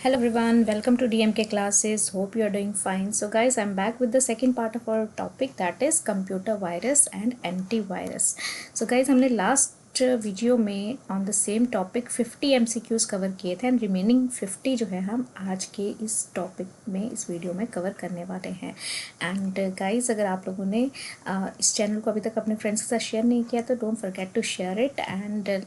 Hello everyone, welcome to DMK classes. Hope you are doing fine. So guys, I'm back with the second part of our topic, that is computer virus and antivirus. So guys, हमने last video में on the same topic 50 MCQs cover किए थे and remaining 50 जो है हम आज के इस टॉपिक में इस वीडियो में कवर करने वाले हैं. एंड गाइस, अगर आप लोगों ने इस चैनल को अभी तक अपने फ्रेंड्स के साथ शेयर नहीं किया तो don't forget to share it. And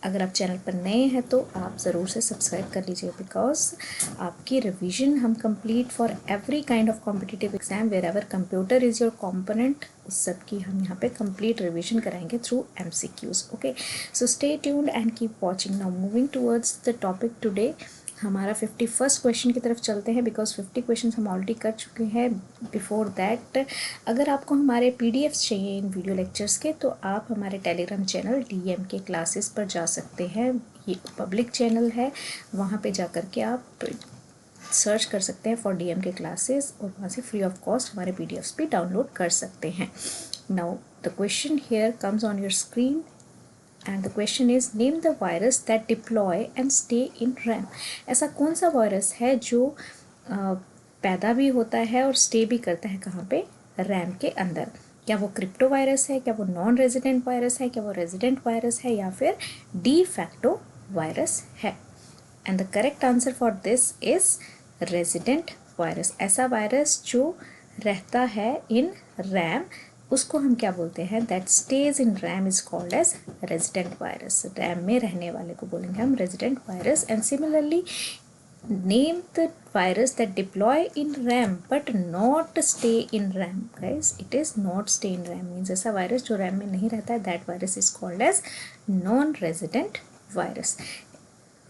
अगर आप चैनल पर नए हैं तो आप ज़रूर से सब्सक्राइब कर लीजिए, बिकॉज आपकी रिवीजन हम complete for every kind of competitive exam wherever computer is your component, उस सब की हम यहाँ पे कंप्लीट रिवीजन कराएंगे through MCQs. Okay, so stay tuned and keep watching. Now moving towards the topic today, हमारा 51st question की तरफ चलते हैं, बिकॉज 50 क्वेश्चन हम ऑलरेडी कर चुके हैं. बिफोर दैट, अगर आपको हमारे PDFs चाहिए इन वीडियो लेक्चर्स के तो आप हमारे टेलीग्राम चैनल DMK क्लासेस पर जा सकते हैं. ये पब्लिक चैनल है, वहाँ पे जा कर के आप सर्च कर सकते हैं फॉर DMK क्लासेस और वहाँ से फ्री ऑफ कॉस्ट हमारे PDFs भी डाउनलोड कर सकते हैं. Now the question here comes on your screen. And the question is, name the virus that deploy and stay in RAM. ऐसा कौन सा वायरस है जो पैदा भी होता है और स्टे भी करता है कहाँ पे? रैम के अंदर. क्या वो क्रिप्टो वायरस है, क्या वो नॉन रेजिडेंट वायरस है, क्या वो रेजिडेंट वायरस है, या फिर डी फैक्टो वायरस है? And the correct answer for this is resident virus. ऐसा वायरस जो रहता है इन रैम, उसको हम क्या बोलते हैं? That stage in RAM is called as resident virus. RAM में रहने वाले को बोलेंगे हम resident virus. And similarly, name the virus that deploy in RAM but not stay in RAM. Guys, it is not stay in RAM means ऐसा virus जो RAM में नहीं रहता है, that virus is called as non resident virus.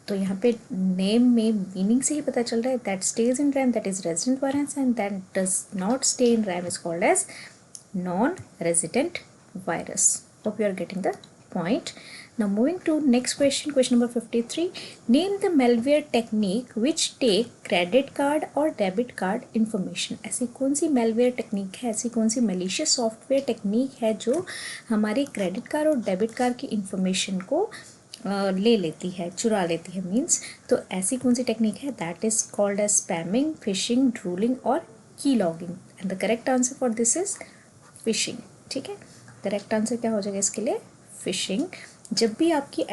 तो यहाँ पे name में मीनिंग से ही पता चल रहा है, that stage in RAM that is resident virus and that does not stay in RAM is called as non-resident virus. Hope you are getting the point. Now moving to next question, question number 53. Name the malware technique which take credit card or debit card information. ऐसी कौन सी malware technique है, ऐसी कौन सी malicious software technique है जो हमारी credit card और debit card की information को ले लेती है, चुरा लेती है मीन्स. तो ऐसी कौन सी टेक्निक है? That is called as spamming, phishing, drooling और key logging. And the correct answer for this is phishing. ठीक है, करेक्ट आंसर क्या हो जाएगा इसके लिए? फिशिंग. जब भी आपकी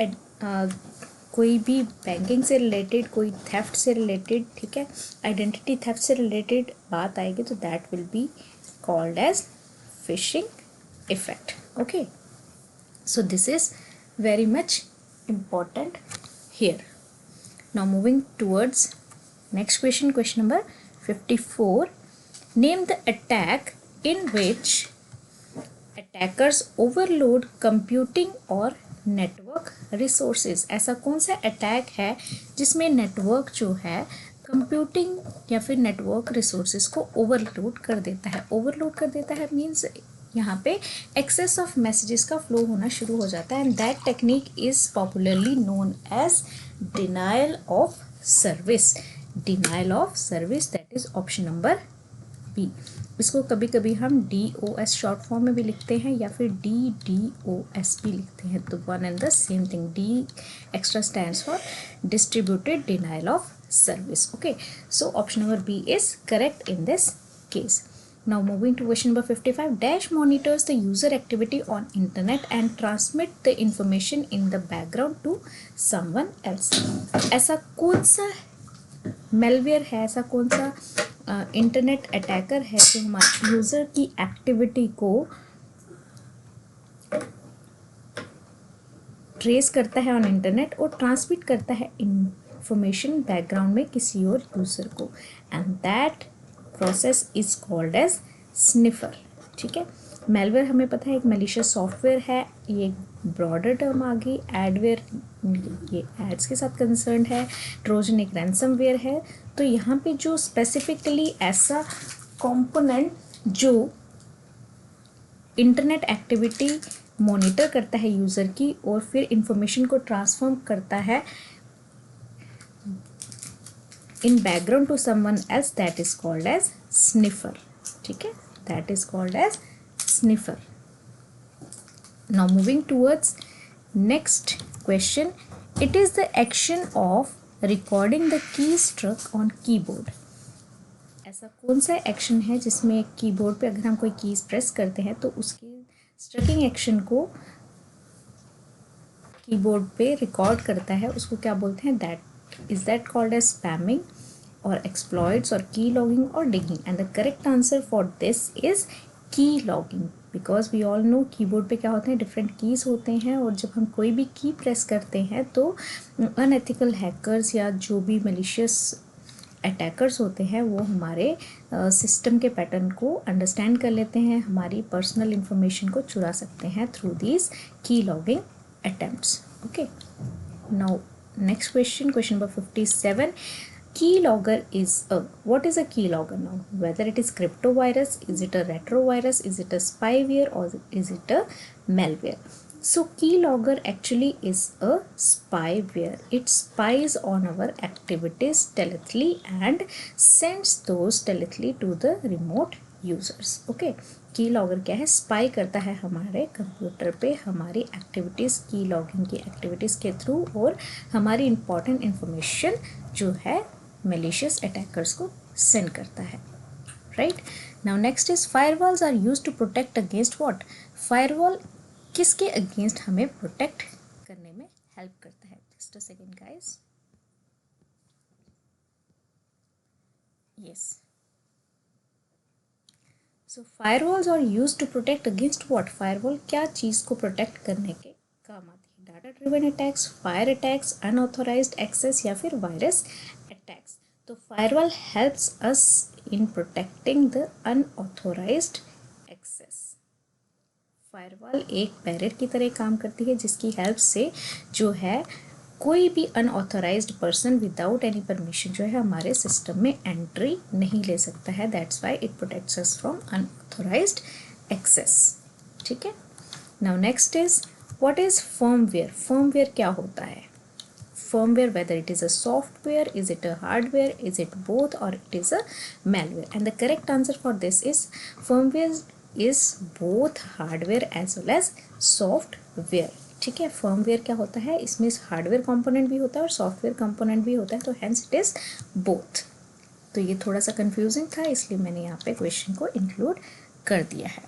कोई भी बैंकिंग से रिलेटेड, कोई थेफ्ट से रिलेटेड, ठीक है, आइडेंटिटी थेफ्ट से रिलेटेड बात आएगी तो that will be called as phishing effect. Okay, so this is very much important here. Now moving towards next question, question number 54. Name the attack in which attackers overload computing or network resources. ऐसा कौन सा attack है जिसमें network जो है computing या फिर network resources को ओवरलोड कर देता है? ओवरलोड कर देता है मीन्स यहाँ पे एक्सेस ऑफ मैसेजेस का फ्लो होना शुरू हो जाता है. And that technique is popularly known as denial of service. Denial of service, that is option number B. इसको कभी कभी हम DOS शॉर्ट फॉर्म में भी लिखते हैं या फिर DDoS भी लिखते हैं. तो one and the same thing. D extra stands for distributed denial of service. Okay, so option number B is correct in this case. Now moving to question number 55. Dash monitors the user activity on internet and transmit the information in the background to someone else. ऐसा कौन सा malware है, ऐसा कौन सा internet attacker है जो हमारे यूज़र की एक्टिविटी को ट्रेस करता है ऑन इंटरनेट और ट्रांसमिट करता है इंफॉर्मेशन बैकग्राउंड में किसी और यूज़र को. And that process is called as sniffer. ठीक है, मेलवेयर हमें पता है एक मेलिशियस सॉफ्टवेयर है. ये एक ब्रॉडर टर्म आ गई. एडवेयर ये एड्स के साथ कंसर्न है. ट्रोजन एक रैंसमवेयर है. तो यहाँ पे जो स्पेसिफिकली ऐसा कंपोनेंट जो इंटरनेट एक्टिविटी मॉनिटर करता है यूज़र की और फिर इंफॉर्मेशन को ट्रांसफॉर्म करता है in background to someone else, that is called as sniffer. ठीक है, that is called as sniffer. Now moving towards next question. It is the action of recording the key stroke on keyboard. ऐसा कौन सा action है जिसमें keyboard पे अगर हम कोई कीज प्रेस करते हैं तो उसकी स्ट्रकिंग एक्शन को कीबोर्ड पे रिकॉर्ड करता है, उसको क्या बोलते हैं? दैट कॉल्ड एज स्पैमिंग और एक्सप्लॉइट्स और की लॉगिंग और digging. And the correct answer for this is key logging, because we all know keyboard पे क्या होते हैं, डिफरेंट कीज होते हैं, और जब हम कोई भी की प्रेस करते हैं तो अनएथिकल हैकर्स या जो भी मलिशियस अटैकर्स होते हैं वो हमारे सिस्टम के पैटर्न को अंडरस्टैंड कर लेते हैं, हमारी पर्सनल इंफॉर्मेशन को चुरा सकते हैं थ्रू दीज की logging attempts. Okay, now next question number 57. Keylogger is a, what is a keylogger now? Whether it is cryptovirus, is it a retrovirus, is it a spyware, or is it a malware? So keylogger actually is a spyware. It spies on our activities stealthily and sends those stealthily to the remote users. Okay, की logger क्या है? Spy करता है हमारे computer पे हमारी activities, की logging की एक्टिविटीज़ के थ्रू, और हमारी इंपॉर्टेंट इंफॉर्मेशन जो है मेलिशियस अटैकर्स को सेंड करता है, right. Now next is firewalls are use to protect against what? Firewall किसके अगेंस्ट हमें प्रोटेक्ट करने में हेल्प करता है? Just a second guys. Yes, so firewalls are use to protect against what? Firewall क्या चीज़ को प्रोटेक्ट करने के काम आती है? Data driven attacks, fire attacks, unauthorised access या फिर वायरस अटैक्स। तो firewall helps us in protecting the unauthorised access. Firewall एक बैरियर की तरह काम करती है जिसकी हेल्प से जो है कोई भी unauthorised person without any permission जो है हमारे सिस्टम में एंट्री नहीं ले सकता है। That's why it protects us from unauthorised access. ठीक है, now next is what is firmware? Firmware क्या होता है? firmware, whether it is a software, is it a hardware, is it both, or it is a malware? And the correct answer for this is firmware is both hardware as well as software. ठीक है, firmware क्या होता है? इसमें hardware component भी होता है और सॉफ्टवेयर कंपोनेंट भी होता है, तो हेंस इट इज बोथ। तो ये थोड़ा सा कंफ्यूजिंग था, इसलिए मैंने यहाँ पे क्वेश्चन को इंक्लूड कर दिया है।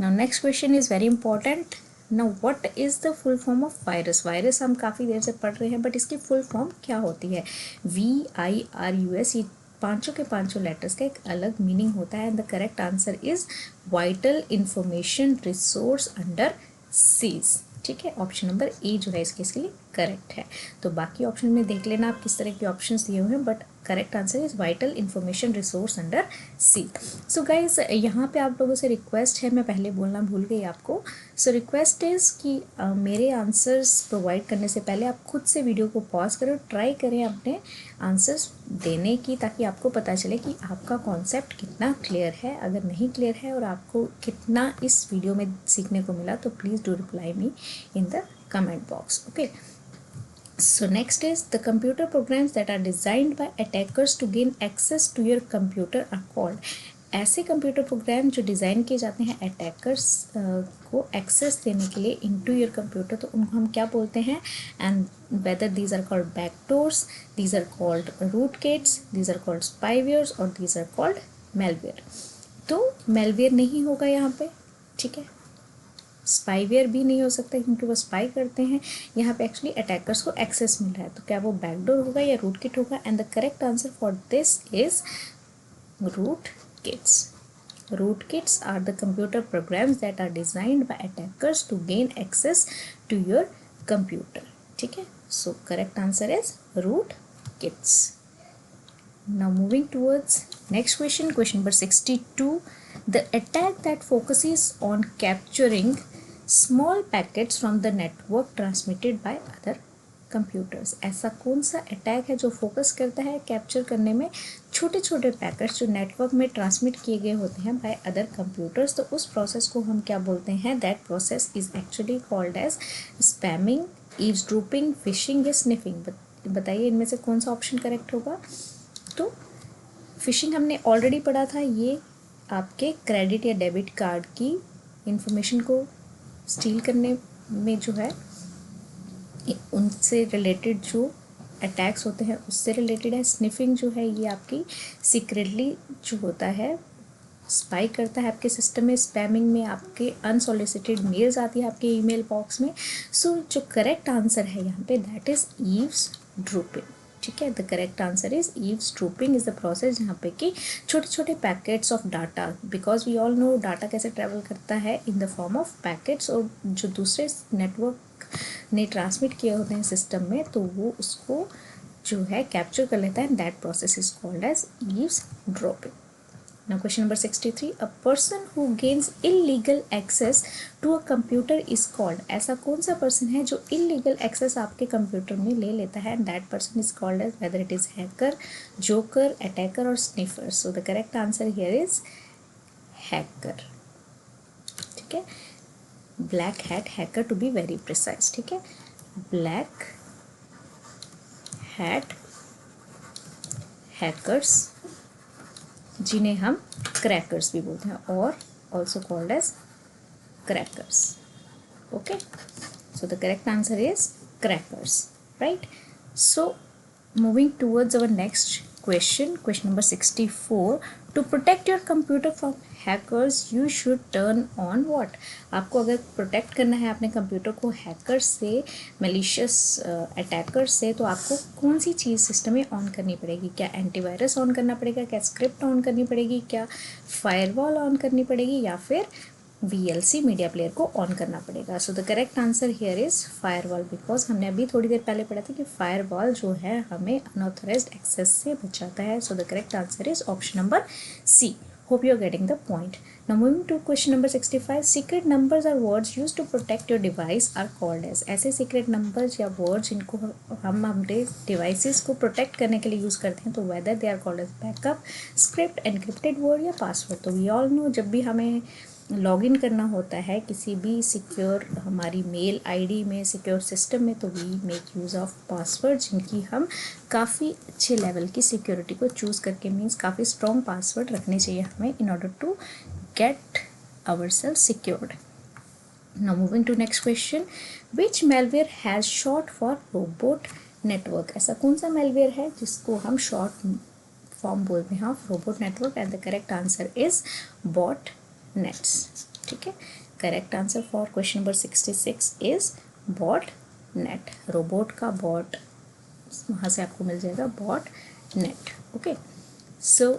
Now next question is very important. Now what is the full form of virus? Virus हम काफ़ी देर से पढ़ रहे हैं, बट इसकी फुल फॉर्म क्या होती है? VIRUS, ये पांचों के पांचों लेटर्स का एक अलग मीनिंग होता है। And the correct answer is vital information resource under seize. ठीक है, ऑप्शन नंबर ए जो है इसके लिए करेक्ट है। तो बाकी ऑप्शन में देख लेना आप किस तरह के ऑप्शंस दिए हुए हैं, but correct answer is vital information resource under siege. So guys, यहाँ पे आप लोगों से रिक्वेस्ट है, मैं पहले बोलना भूल गई आपको। सो रिक्वेस्ट इज़ कि मेरे आंसर्स प्रोवाइड करने से पहले आप खुद से वीडियो को पॉज करें, ट्राई करें अपने आंसर्स देने की, ताकि आपको पता चले कि आपका कॉन्सेप्ट कितना क्लियर है। अगर नहीं क्लियर है और आपको कितना इस वीडियो में सीखने को मिला, तो please do reply me in the comment box. Okay, so next is the computer programs that are designed by attackers to gain access to your computer are called. ऐसे कंप्यूटर प्रोग्राम जो design किए जाते हैं attackers को access देने के लिए into your computer, तो उनको हम क्या बोलते हैं? And whether these are called backdoors, these are called rootkits, these are called spywares, और दीज आर कॉल्ड मेलवेयर। तो मेलवेयर नहीं होगा यहाँ पे, ठीक है। स्पाईवेयर भी नहीं हो सकता क्योंकि वो स्पाई करते हैं। यहाँ पे एक्चुअली अटैकर्स को एक्सेस मिल रहा है, तो क्या वो बैकडोर होगा या रूटकिट होगा? And the correct answer for this is rootkits. Rootkits are the computer programs that are designed by attackers to gain access to your computer. ठीक है, so correct answer is rootkits. Now moving towards next question, question number 62. The attack that focuses on capturing small packets from the network transmitted by other computers. ऐसा कौन सा attack है जो focus करता है capture करने में छोटे छोटे पैकेट्स जो नेटवर्क में ट्रांसमिट किए गए होते हैं बाय अदर कंप्यूटर्स? तो उस प्रोसेस को हम क्या बोलते हैं? That process is actually called as spamming, eavesdropping, phishing or sniffing. बताइए इनमें से कौन सा ऑप्शन करेक्ट होगा? तो फिशिंग हमने ऑलरेडी पढ़ा था, ये आपके क्रेडिट या डेबिट कार्ड की इंफॉर्मेशन को स्टील करने में जो है उनसे रिलेटेड जो अटैक्स होते हैं उससे रिलेटेड है। स्निफिंग जो है ये आपकी सीक्रेटली जो होता है स्पाई करता है आपके सिस्टम में, स्पैमिंग में आपके अनसॉलिसिटेड मेल्स आती है आपके ईमेल बॉक्स में। सो जो करेक्ट आंसर है यहाँ पे दैट इज़ ईव्स ड्रूपिंग। ठीक है, the correct answer is eavesdropping is the process जहाँ पे कि छोटे छोटे packets of data, because we all know data कैसे ट्रेवल करता है in the form of packets, और जो दूसरे नेटवर्क ने ट्रांसमिट किए होते हैं सिस्टम में तो वो उसको जो है कैप्चर कर लेता है, that process is called as eavesdropping. Now question number 63, a person who gains illegal access to a computer is called, ऐसा कौन सा person है जो illegal access आपके कंप्यूटर में ले लेता है, that person is called as whether it is hacker, joker, attacker or sniffer. So the correct answer here is hacker. ठीक है, black hat hacker to be very precise. ठीक है, black hat hackers जिन्हें हम क्रैकर्स भी बोलते हैं और also called as crackers. Okay, so the correct answer is crackers, right. So moving towards our next question, question number 64, to protect your computer from hackers you should turn on what. आपको अगर protect करना है अपने computer को hacker से, malicious attacker से, तो आपको कौन सी चीज़ सिस्टम में ऑन करनी पड़ेगी? क्या एंटीवायरस ऑन करना पड़ेगा, क्या स्क्रिप्ट ऑन करनी पड़ेगी, क्या फायरवॉल ऑन करनी पड़ेगी, या फिर VLC मीडिया प्लेयर को ऑन करना पड़ेगा? सो the correct answer here is firewall, because हमने अभी थोड़ी देर पहले पढ़ा था कि फायरवॉल जो है हमें अनऑथराइज्ड एक्सेस से बचाता है। सो the correct answer is option number C. Hope you are getting the point. Now moving to question number 65, secret numbers or words used to protect your device are called as, ऐसे secret numbers या words जिनको हम हमारे devices को protect करने के लिए use करते हैं तो whether they are called as backup, script, encrypted word या password। तो we all know जब भी हमें लॉगिन करना होता है किसी भी सिक्योर हमारी मेल आईडी में, सिक्योर सिस्टम में, तो we make use of password जिनकी हम काफ़ी अच्छे लेवल की सिक्योरिटी को चूज़ करके, मीन्स काफ़ी स्ट्रॉन्ग पासवर्ड रखने चाहिए हमें in order to get our self secured. Now moving to next question, which malware has short for robot network. ऐसा कौन सा मेलवेयर है जिसको हम शॉर्ट फॉर्म बोलते हैं of robot network? And the correct answer is bot nets. ठीक है, correct answer for question number 66 is bot net. Robot का बॉट वहाँ से आपको मिल जाएगा bot net. Okay, so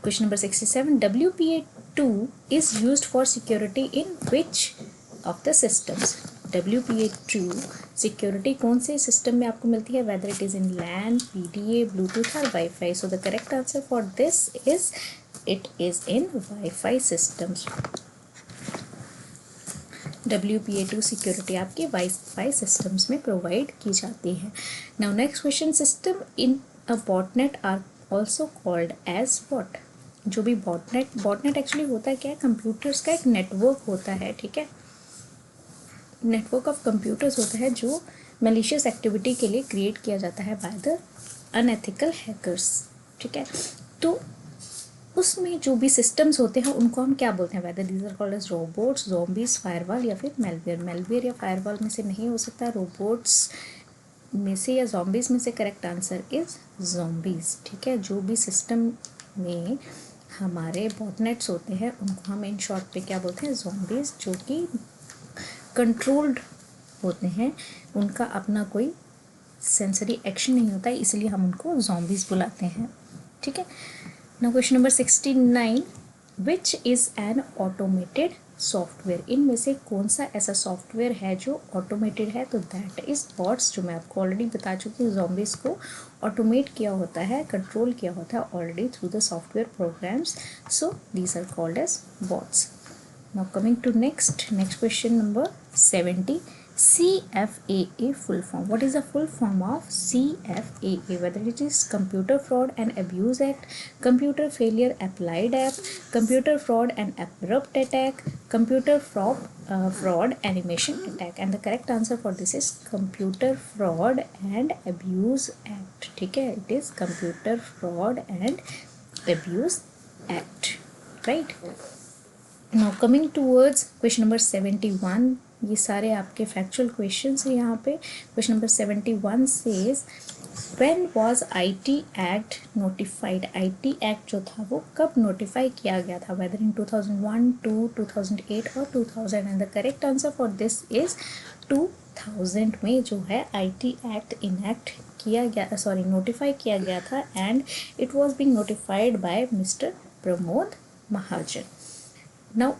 question number 67, WPA2 is used for security in which of the systems. WPA2 security कौन से सिस्टम में आपको मिलती है? Whether it is in LAN, PDA, Bluetooth और Wi-Fi. So the correct answer for this is it is in Wi-Fi systems. WPA2 security आपकी Wi-Fi systems में provide की जाती है। Now next question, system in a botnet are also called as what. जो भी botnet actually होता है क्या है? कंप्यूटर्स का एक नेटवर्क होता है। ठीक है, नेटवर्क ऑफ कंप्यूटर्स होता है जो मैलिशियस एक्टिविटी के लिए क्रिएट किया जाता है बाय द अनएथिकल हैकर्स। ठीक है, तो उसमें जो भी सिस्टम्स होते हैं उनको हम क्या बोलते हैं? Whether these are called as robots, zombies, firewall या फिर मेलवेयर। मेलवेयर या फायरवॉल में से नहीं हो सकता, रोबोट्स में से या ज़ॉम्बीज़ में से करेक्ट आंसर इज़ ज़ॉम्बीज़। ठीक है, जो भी सिस्टम में हमारे बॉटनेट्स होते हैं उनको हम इन शॉर्ट पे क्या बोलते हैं? ज़ॉम्बीज़, जो कि कंट्रोल्ड होते हैं, उनका अपना कोई सेंसरी एक्शन नहीं होता है, इसलिए हम उनको ज़ॉम्बीज़ बुलाते हैं। ठीक है, now question number 69, which is an automated software. इनमें से कौन सा ऐसा सॉफ्टवेयर है जो ऑटोमेटेड है? तो दैट इज़ बॉट्स, जो मैं आपको ऑलरेडी बता चुकी हूँ। ज़ॉम्बीज़ को ऑटोमेट किया होता है, कंट्रोल किया होता है already through the software programs, so these are called as bots. Now coming to next question number 70, CFAA full form. What is the full form of CFAA? Whether it is Computer Fraud and Abuse Act, Computer Failure Applied Act, Computer Fraud and Abrupt Attack, Computer Fraud Animation Attack. And the correct answer for this is Computer Fraud and Abuse Act. ठीक है, it is Computer Fraud and Abuse Act, right? Now coming towards question number 71, ये सारे आपके factual questions हैं यहाँ पे। Question number 71 says when was IT act notified? IT act जो था वो कब नोटिफाई किया गया था? वेदर इन 2001, 2, 2008 और 2000? And the correct answer for this is 2000 में जो है IT एक्ट इनैक्ट किया गया, सॉरी नोटिफाई किया गया था, and it was being notified by mister Pramod Mahajan. Now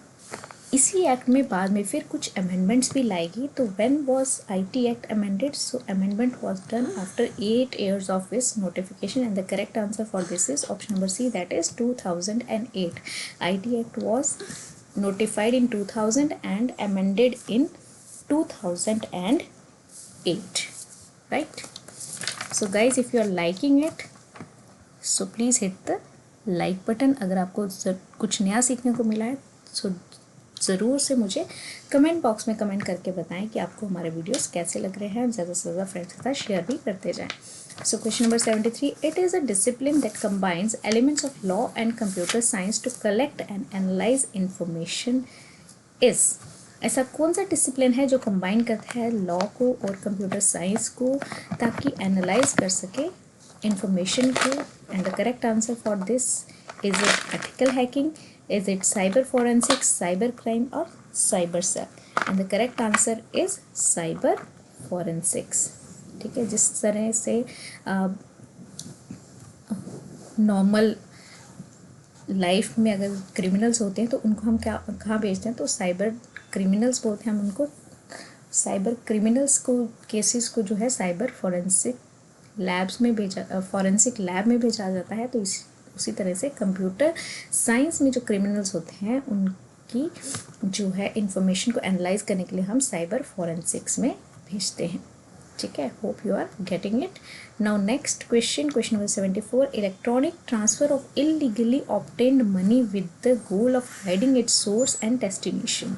इसी एक्ट में बाद में फिर कुछ अमेंडमेंट्स भी लाएगी. तो when was IT act amended? So amendment was done after 8 years of its notification, and the correct answer for this is option number C, that is 2008. IT act was notified in 2000 and amended in 2008, right? So guys, if you are liking it, so please hit the like button. अगर आपको कुछ नया सीखने को मिला है so ज़रूर से मुझे कमेंट बॉक्स में कमेंट करके बताएं कि आपको हमारे वीडियोस कैसे लग रहे हैं. ज़्यादा से ज़्यादा फ्रेंड्स के साथ शेयर भी करते जाएं. So question number 73, it is a discipline that combines elements of law and computer science to collect and analyse information is. ऐसा कौन सा डिसिप्लिन है जो कंबाइन करता है लॉ को और कंप्यूटर साइंस को ताकि एनालाइज कर सके इंफॉर्मेशन को? And the correct answer for this is it ethical hacking, is it cyber forensics, cyber crime or cyber cell? and the correct answer is cyber forensics. ठीक है, जिस तरह से नॉर्मल लाइफ में अगर क्रिमिनल्स होते हैं तो उनको हम क्या कहाँ भेजते हैं? तो साइबर क्रिमिनल्स बोलते हैं हम उनको. साइबर क्रिमिनल्स को केसेस को जो है साइबर फोरेंसिक लैब्स में भेजा, फॉरेंसिक लैब में भेजा जाता है. तो उसी तरह से कंप्यूटर साइंस में जो क्रिमिनल्स होते हैं उनकी जो है इंफॉर्मेशन को एनालाइज करने के लिए हम साइबर फोरेंसिक्स में भेजते हैं. ठीक है, hope you are getting it. Now next question, question number 74, electronic transfer of illegally obtained money with the goal of hiding its source and destination.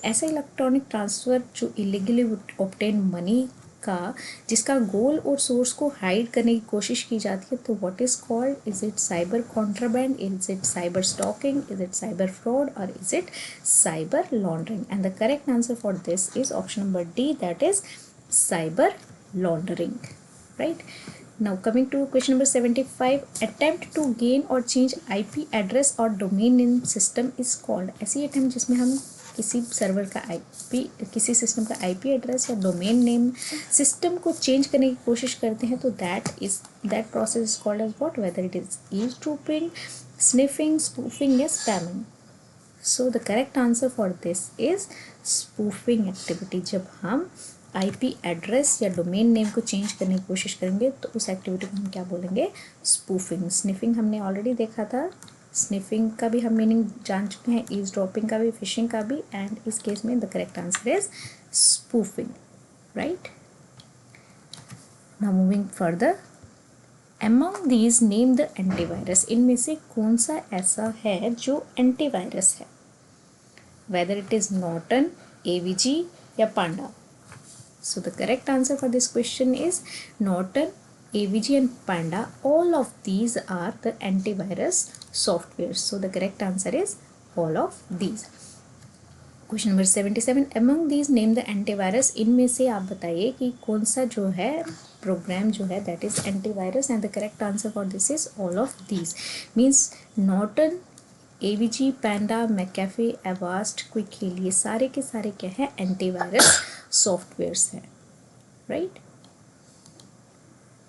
ऐसा इलेक्ट्रॉनिक ट्रांसफ़र जो इलीगली ऑब्टेन्ड मनी का जिसका गोल और सोर्स को hide करने की कोशिश की जाती है, तो what is called? Is it cyber contraband, is it cyber stalking, is it cyber fraud और is it cyber laundering? And the correct answer for this is option number D, that is cyber laundering, right? Now coming to question number 75, attempt to gain or change IP address or domain name system is called. ऐसी attempt जिसमें हम किसी server का IP, किसी system का IP address या domain name system को change करने की कोशिश करते हैं, तो that process is called as what? Whether it is eavesdropping, sniffing, spoofing या spamming. So the correct answer for this is spoofing activity. जब हम IP एड्रेस या डोमेन नेम को चेंज करने की कोशिश करेंगे तो उस एक्टिविटी को हम क्या बोलेंगे? स्पूफिंग. स्निफिंग हमने ऑलरेडी देखा था, स्निफिंग का भी हम मीनिंग जान चुके हैं, ईव्सड्रॉपिंग का भी, फिशिंग का भी, एंड इस केस में the correct answer is spoofing, right? Now moving further, among these name the antivirus. इनमें से कौन सा ऐसा है जो एंटीवायरस है? Whether it is Norton, AVG या पांडा? So the correct answer for this question is Norton, AVG and Panda. All of these are the antivirus softwares. So the correct answer is all of these. Question number 77, among these name the antivirus. इनमें से आप बताइए कि कौन सा जो है programme जो है that is antivirus, and the correct answer for this is all of these. Means Norton, AVG, Panda, McAfee, Avast, Quick Heal, ये सारे के सारे क्या है? एंटीवायरस सॉफ्टवेयर्स हैं, right?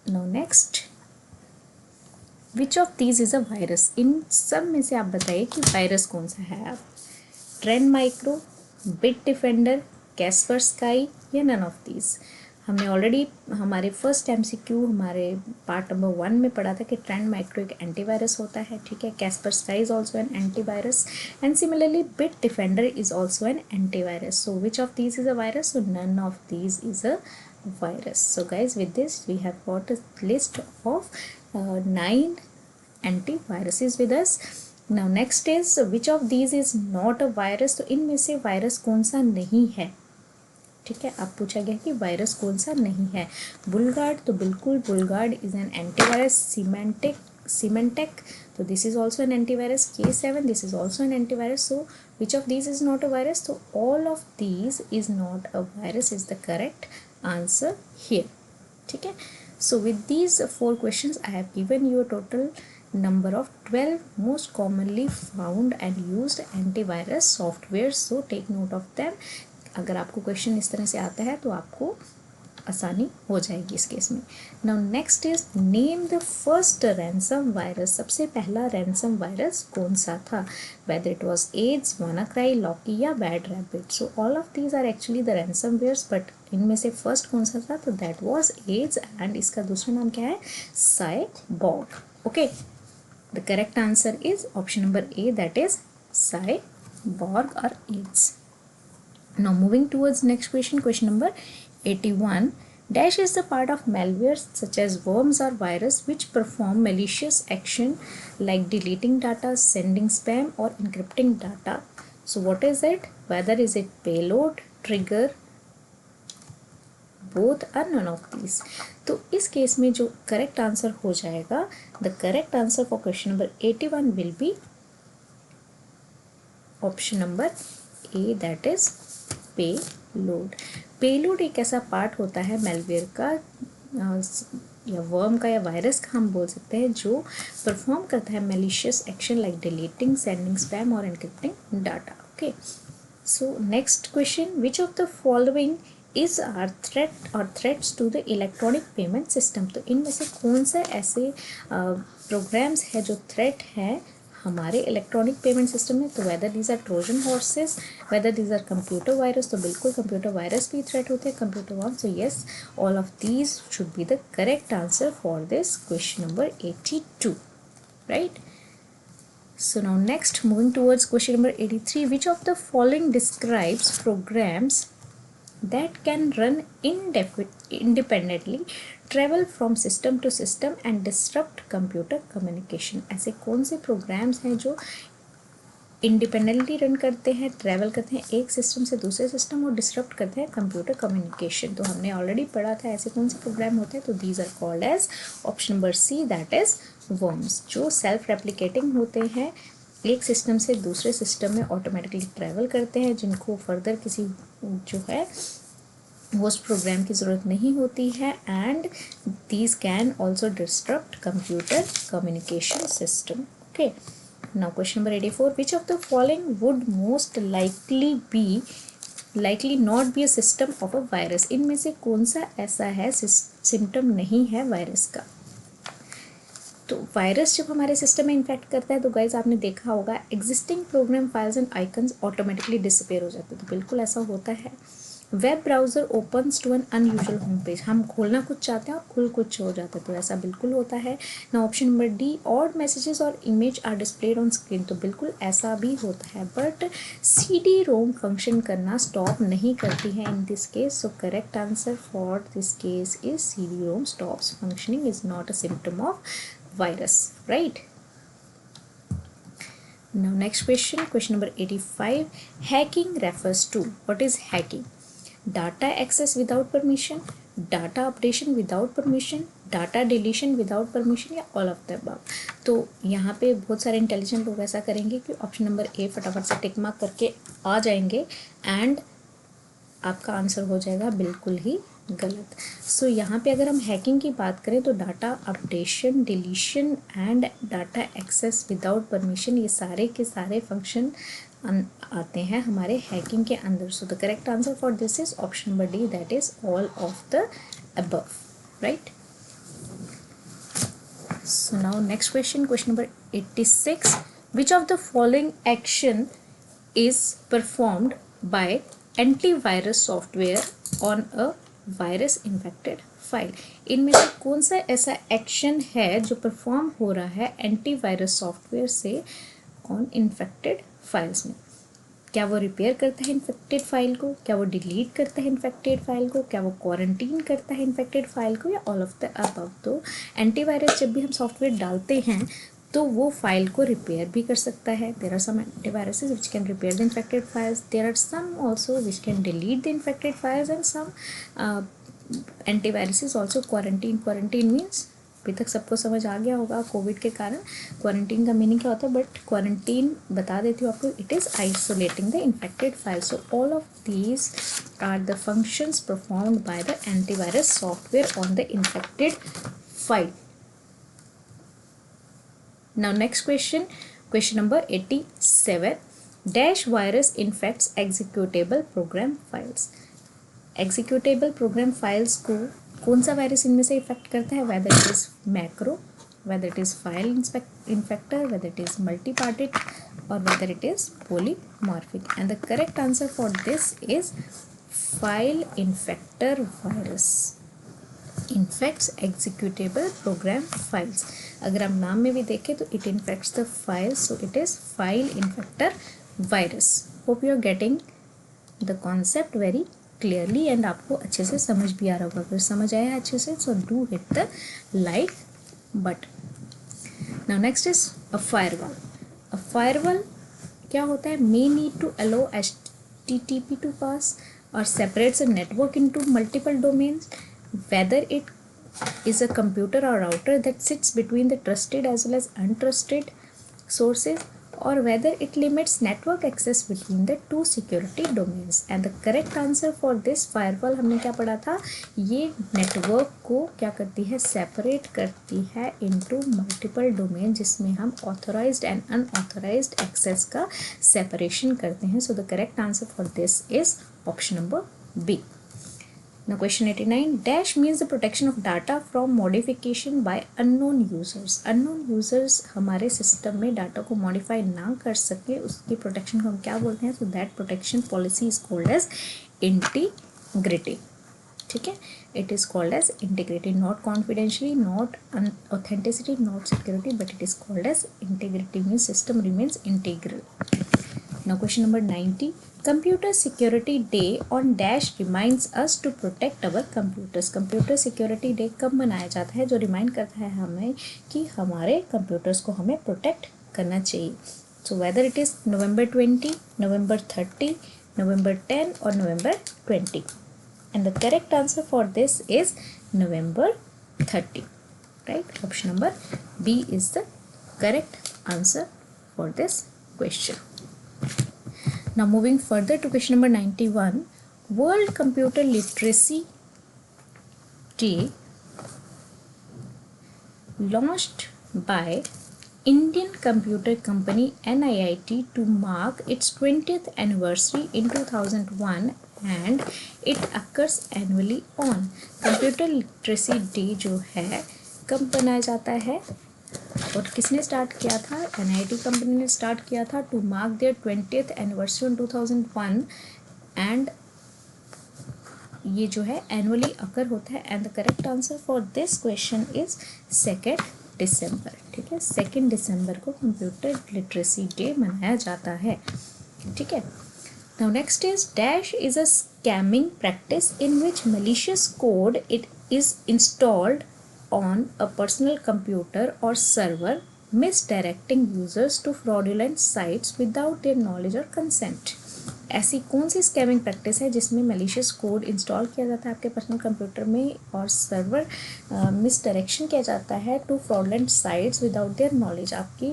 Now next, which of these is a virus. इन सब में से आप बताइए कि वायरस कौन सा है? आप trend micro, bit defender, Caspar sky या नन ऑफ दीज? हमने ऑलरेडी हमारे फर्स्ट MCQ हमारे पार्ट नंबर 1 में पढ़ा था कि ट्रेंड माइक्रो एक एंटीवायरस होता है. ठीक है, Kaspersky is also an antivirus, and similarly Bitdefender is also an antivirus. So which of these is a virus? So none of these is a virus. So guys, with this we have got a list of 9 antiviruses with us. Now next is which of these is not a virus. तो इनमें से virus कौन सा नहीं है? ठीक है, अब पूछा गया कि वायरस कौन सा नहीं है. बुलगार्ड, तो बिल्कुल Bullguard is an antivirus. Symantec, तो this is also an antivirus. K7, this is also an antivirus. So which of these is not a virus? तो all of these is not a virus is the correct answer here. ठीक है, So with these 4 questions, I have given you a total number of 12 most commonly found and used antivirus software. So take note of them. अगर आपको question इस तरह से आता है तो आपको आसानी हो जाएगी इस केस में. Now next is name the first ransom virus. सबसे पहला रैंसम वायरस कौन सा था? Whether it was AIDS, WannaCry, Locky या bad rabbit. So all of these are actually the ransomwares, but इनमें से फर्स्ट कौन सा था? तो दैट वाज एड्स एंड इसका दूसरा नाम क्या है? Cyborg. Okay, the correct answer is option number A, that is cyborg और ads. Now moving towards next question, question number 81. Dash is the part of malware such as worms or virus which perform malicious action like deleting data, sending spam or encrypting data. So what is it? Whether is it payload, trigger, both or none of these. तो इस case में जो correct answer हो जाएगा, the correct answer for question number 81 will be option number A, that is payload. Payload एक ऐसा part होता है मेलवेयर का या वर्म का या वायरस का हम बोल सकते हैं, जो परफॉर्म करता है malicious action like deleting, sending spam और encrypting data. Okay, so next question, which of the following is are threat और threats to the electronic payment system. तो इनमें से कौन सा ऐसे प्रोग्राम्स है जो थ्रेट है हमारे इलेक्ट्रॉनिक पेमेंट सिस्टम में? तो whether these are Trojan horses, whether these are computer virus. तो बिल्कुल कंप्यूटर वायरस भी थ्रेट होते हैं, computer worm. So yes, all of these should be the correct answer for this question number 82, right. So now next, moving towards question number 83. Which of the following describes programs that can run independently, travel from system to system and disrupt computer communication. ऐसे कौन से programmes हैं जो independently run करते हैं, travel करते हैं एक सिस्टम से दूसरे सिस्टम और डिसरप्ट करते हैं कंप्यूटर कम्युनिकेशन? तो हमने ऑलरेडी पढ़ा था ऐसे कौन से प्रोग्राम होते हैं. तो these are called as option number C, that is worms, जो सेल्फ रेप्लिकेटिंग होते हैं, एक सिस्टम से दूसरे सिस्टम में ऑटोमेटिकली ट्रैवल करते हैं, जिनको फर्दर किसी जो है होस्ट प्रोग्राम की ज़रूरत नहीं होती है. And these can also disrupt computer communication system. Okay, now question number 84. Which of the following would most likely not be a system of a virus. इनमें से कौन सा ऐसा है सिम्टम नहीं है वायरस का? तो वायरस जब हमारे सिस्टम में इन्फेक्ट करता है तो गाइज आपने देखा होगा existing program files and icons automatically disappear हो जाते हैं. तो बिल्कुल ऐसा होता है. Web browser opens to an unusual home page. हम खोलना कुछ चाहते हैं और खुल कुछ हो जाता है, तो ऐसा बिल्कुल होता है ना. Option number D, odd messages और image are displayed on screen. तो बिल्कुल ऐसा भी होता है, बट CD रोम फंक्शन करना स्टॉप नहीं करती है in this case. So correct answer for this case is CD ROM stops functioning, is not a symptom of virus, right? Now next question, question number 85. Hacking refers to, what is hacking? Data access without permission, data updation without permission, data deletion without permission, या all of the above. तो यहाँ पे बहुत सारे intelligent लोग ऐसा करेंगे कि ऑप्शन नंबर ए फटाफट से टिक मार्क करके आ जाएंगे एंड आपका आंसर हो जाएगा बिल्कुल ही गलत. सो यहाँ पे अगर हम हैकिंग की बात करें तो data updation, deletion and data access without permission, ये सारे के सारे फंक्शन आते हैं हमारे हैकिंग के अंदर. सो the correct answer for this is option number D, that is all of the above, right. So now next question, question number 86. Which of the following action is performed by antivirus software on a virus infected file. इनमें से कौन सा ऐसा action है जो perform हो रहा है एंटीवायरस सॉफ्टवेयर से ऑन इन्फेक्टेड फाइल्स में? क्या वो रिपेयर करता है इन्फेक्टेड फाइल को, क्या वो डिलीट करता है इन्फेक्टेड फाइल को, क्या वो क्वारंटीन करता है इन्फेक्टेड फाइल को, या ऑल ऑफ द अबव? तो एंटीवायरस जब भी हम सॉफ्टवेयर डालते हैं तो वो फाइल को रिपेयर भी कर सकता है. There are some antiviruses which can repair the infected files, there are some also which can delete the infected files, and some antiviruses also quarantine. Quarantine means अभी तक सबको समझ आ गया होगा कोविड के कारण क्वारंटीन का मीनिंग क्या होता है, बट क्वारंटीन बता देती हूँ आपको, it is isolating the infected file. So all of these are the functions performed by the antivirus software on the infected file. Now next question number 87. Dash virus infects executable program files. Executable program files को कौन सा virus इनमें से effect करता है? Whether it is macro, whether it is file infector, whether it is multi-parted, or whether it is polymorphic. And the correct answer for this is file infector virus infects executable program files. अगर हम नाम में भी देखें तो it infects the files, so it is file infector virus. Hope you are getting the concept very clearly and आपको अच्छे से समझ भी आ रहा होगा. अगर समझ आया अच्छे से so do hit the like button. Now next is a firewall. A firewall क्या होता है? May need to allow HTTP to pass or separates a network into multiple domains. Whether it is a computer or router that sits between the trusted as well as untrusted sources, or whether it limits network access between the two security domains. And the correct answer for this firewall हमने क्या पढ़ा था? ये network को क्या करती है? Separate करती है into multiple domain, जिसमें हम authorized and unauthorized access का separation करते हैं. So the correct answer for this is option number B. Now question 89. Dash means the protection of data from modification by unknown users. Unknown users हमारे system में data को modify ना कर सके, उसकी प्रोटेक्शन को हम क्या बोलते हैं? So that protection policy is called as integrity. ठीक है, it is called as integrity, not confidentially, not authenticity, not security, but it is called as integrity. Means system remains integral. Now question number 90. Computer Security Day on Dash reminds us to protect our computers. Computer Security Day कब मनाया जाता है? जो remind करता है हमें कि हमारे कंप्यूटर्स को हमें प्रोटेक्ट करना चाहिए. So whether it is November 20, November 30, November 10 or November 20. And the correct answer for this is November 30. Right? Option number B is the correct answer for this question. Now moving further to question number 91. World Computer Literacy Day launched by Indian computer company NIIT to mark its 20th anniversary in 2001 and it occurs annually on. Computer Literacy Day जो है कब मनाया जाता है और किसने start किया था? NIIT कंपनी ने स्टार्ट किया था to mark their 20th anniversary in 2001 and ये जो है एनुअली अकर होता है. And the correct answer for this question is 2 December. ठीक है, 2 दिसंबर को कंप्यूटर लिटरेसी डे मनाया जाता है. ठीक है. Now next is Dash is a scamming practice in which malicious code it is installed on a personal computer or server, misdirecting users to fraudulent sites without their knowledge or consent. ऐसी कौन सी scamming practice है जिसमें malicious code install किया जाता है आपके personal computer में और सर्वर मिस डायरेक्शन किया जाता है to fraudulent sites without their knowledge? आपकी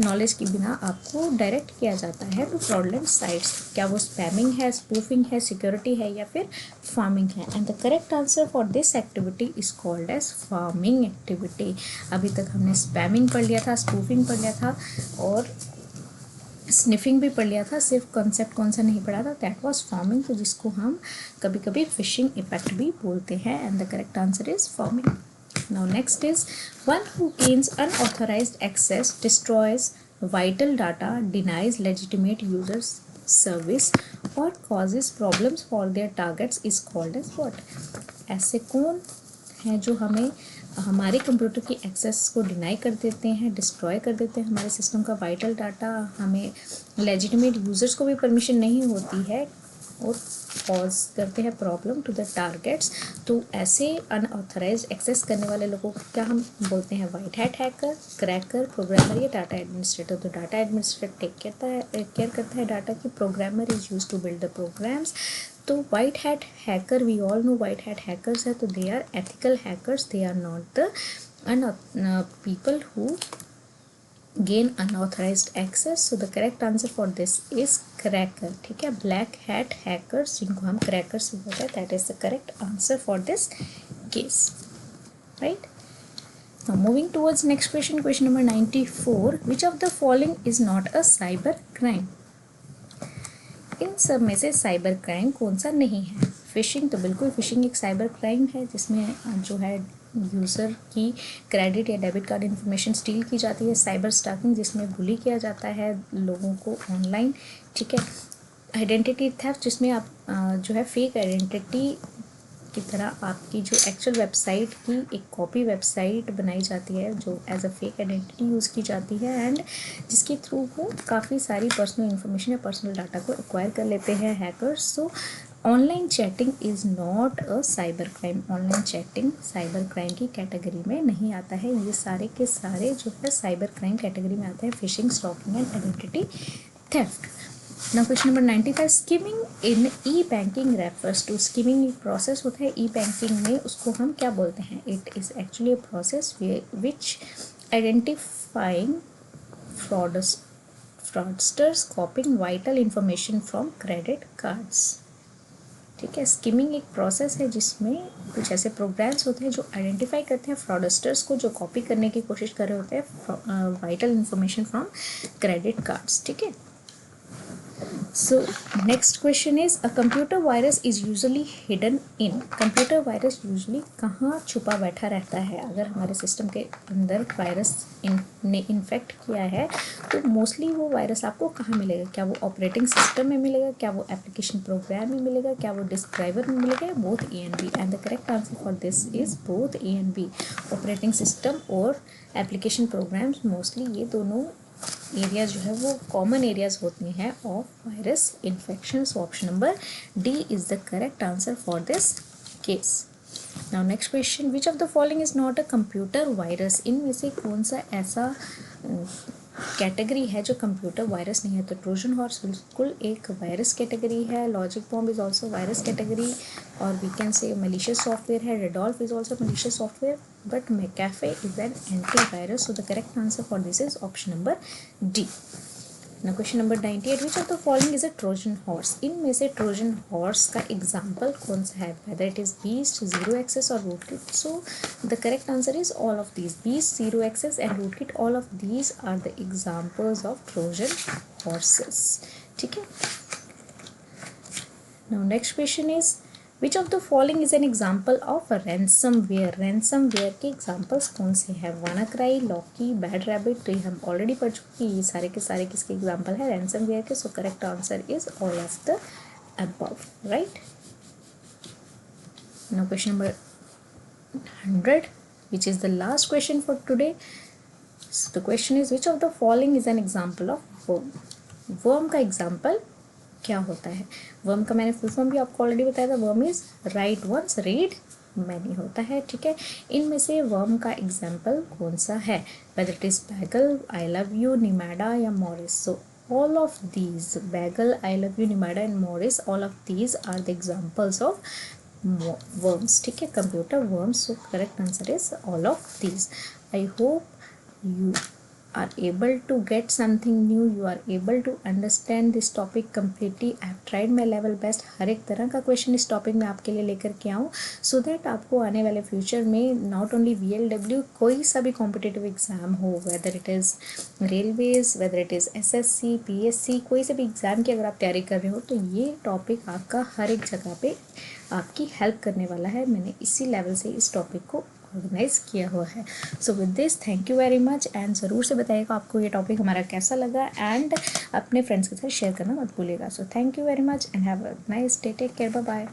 नॉलेज के बिना आपको डायरेक्ट किया जाता है टू फ्रॉडलेंट साइट्स. क्या वो स्पैमिंग है, स्पूफिंग है, सिक्योरिटी है या फिर फार्मिंग है? And the correct answer for this activity is called as pharming activity. अभी तक हमने स्पैमिंग पढ़ लिया था, स्पूफिंग पढ़ लिया था और स्निफिंग भी पढ़ लिया था. सिर्फ कॉन्सेप्ट कौन सा नहीं पढ़ा था? दैट वाज फार्मिंग, तो जिसको हम कभी कभी फिशिंग इफेक्ट भी बोलते हैं. And the correct answer is pharming. Now next is one who gains unauthorized access, destroys vital data, denies legitimate users service और causes problems for their targets is called as what? ऐसे कौन हैं जो हमें हमारे कंप्यूटर की access को deny कर देते हैं, डिस्ट्रॉय कर देते हैं हमारे सिस्टम का वाइटल डाटा, हमें लेजिटिमेट यूज़र्स को भी परमिशन नहीं होती है और कॉज करते हैं प्रॉब्लम टू द टारगेट्स? तो ऐसे अनऑथराइज्ड एक्सेस करने वाले लोगों को क्या हम बोलते हैं? White hat hacker, cracker, programmer या डाटा एडमिनिस्ट्रेटर. तो डाटा एडमिनिस्ट्रेटर केयर करता है डाटा की. Programmer is use to build the programs. तो white hat hacker, we all know white hat hackers है, तो they are ethical hackers, they are not the people who gain unauthorized access. So the correct answer for this is cracker. ठीक है, black hat hackers जिनको हम crackers बोलते हैं, that is the correct answer for this case, right? Now moving towards next question, question number 94. Which of the following is not a cyber crime? इन सब में से cyber crime कौन सा नहीं है? फिशिंग, तो बिल्कुल फिशिंग एक साइबर क्राइम है जिसमें जो है यूज़र की क्रेडिट या डेबिट कार्ड इन्फॉर्मेशन स्टील की जाती है। साइबर स्टॉकिंग जिसमें बुली किया जाता है लोगों को ऑनलाइन, ठीक है। आइडेंटिटी थेफ्ट जिसमें आप जो है फेक आइडेंटिटी की तरह आपकी जो एक्चुअल वेबसाइट की एक कॉपी वेबसाइट बनाई जाती है जो as a fake identity use की जाती है एंड जिसके थ्रू वो काफ़ी सारी पर्सनल इन्फॉर्मेशन या पर्सनल डाटा को एक्वायर कर लेते हैं hackers. So online chatting is not a cyber crime. Online chatting cyber crime की कैटेगरी में नहीं आता है। ये सारे के सारे जो है साइबर क्राइम कैटेगरी में आते हैं, phishing, stalking and identity theft. Now question number 95. Skimming in e-banking refers to skimming एक प्रोसेस होता है e-banking में, उसको हम क्या बोलते हैं? It is actually a process which identifying fraudsters copying vital information from credit cards. ठीक है, स्किमिंग एक प्रोसेस है जिसमें कुछ ऐसे प्रोग्राम्स होते हैं जो आइडेंटिफाई करते हैं फ्रॉडस्टर्स को जो कॉपी करने की कोशिश कर रहे होते हैं vital information from credit cards, ठीक है। So next question is a computer virus is usually hidden in. Computer virus usually कहाँ छुपा बैठा रहता है? अगर हमारे सिस्टम के अंदर वायरस ने इन्फेक्ट किया है तो मोस्टली वो वायरस आपको कहाँ मिलेगा? क्या वो ऑपरेटिंग सिस्टम में मिलेगा? क्या वो एप्लीकेशन प्रोग्राम में मिलेगा? क्या वो डिस्क ड्राइवर में मिलेगा? Both A and B, and the correct answer for this is both A and B. Operating system और एप्लीकेशन प्रोग्राम्स मोस्टली ये दोनों एरियाज जो है वो कॉमन एरियाज होते हैं of virus infection. So option number D is the correct answer for this case. Now next question, which of the following is not a computer virus? इनमें से कौन सा ऐसा कैटेगरी है जो कंप्यूटर वायरस नहीं है? तो ट्रोजन हॉर्स बिल्कुल एक वायरस कैटेगरी है, logic bomb is also virus category, और we can say malicious software है, Redolf is also malicious software, but McAfee is an anti virus. So the correct answer for this is option number D. Now question number 98. Which of the following is a Trojan horse? इनमें से Trojan horse का example कौन सा है? Whether it is beast, zero access और rootkit. So the correct answer is all of these. Beast, zero access and rootkit. All of these are the examples of Trojan horses. ठीक है. Now next question is which of the following is an example of ransomware? Ransomware के examples कौन से हैं? WannaCry, Lockie, bad rabbit, ये हम already पढ़ चुके हैं। ये सारे के सारे किसके एग्जाम्पल है? रैंसमवेयर के। सो correct answer is all of the above, right. Now question number 100 which is the last question for today. The question is which of the following is an example of worm? Worm का example क्या होता है? Worm का मैंने full form भी आपको already बताया था। Worm is write once read many होता है, ठीक है। इनमें से वर्म का एग्जाम्पल कौन सा है? Whether it is Bagle, I love you, Nimda या Morris. So all of these, Bagle, I love you, Nimda and Morris, all of these are the examples of worms, ठीक है, computer worms. So correct answer is all of these. I hope you are able to get something new, you are able to understand this topic completely. I have tried my level best हर एक तरह का question इस topic में आपके लिए लेकर के आऊँ सो दैट आपको आने वाले फ्यूचर में नॉट ओनली VLW, कोई सा भी कॉम्पिटिटिव एग्जाम हो, weather it is railways, weather it is SSC, PSC, कोई से भी एग्ज़ाम की अगर आप तैयारी कर रहे हो तो ये टॉपिक आपका हर एक जगह पे आपकी हेल्प करने वाला है। मैंने इसी लेवल से इस टॉपिक को ऑर्गेनाइज किया हुआ है। So with this thank you very much, and ज़रूर से बताइएगा आपको ये टॉपिक हमारा कैसा लगा, एंड अपने फ्रेंड्स के साथ शेयर करना मत भूलिएगा। So thank you very much and have a nice day, take care, bye bye.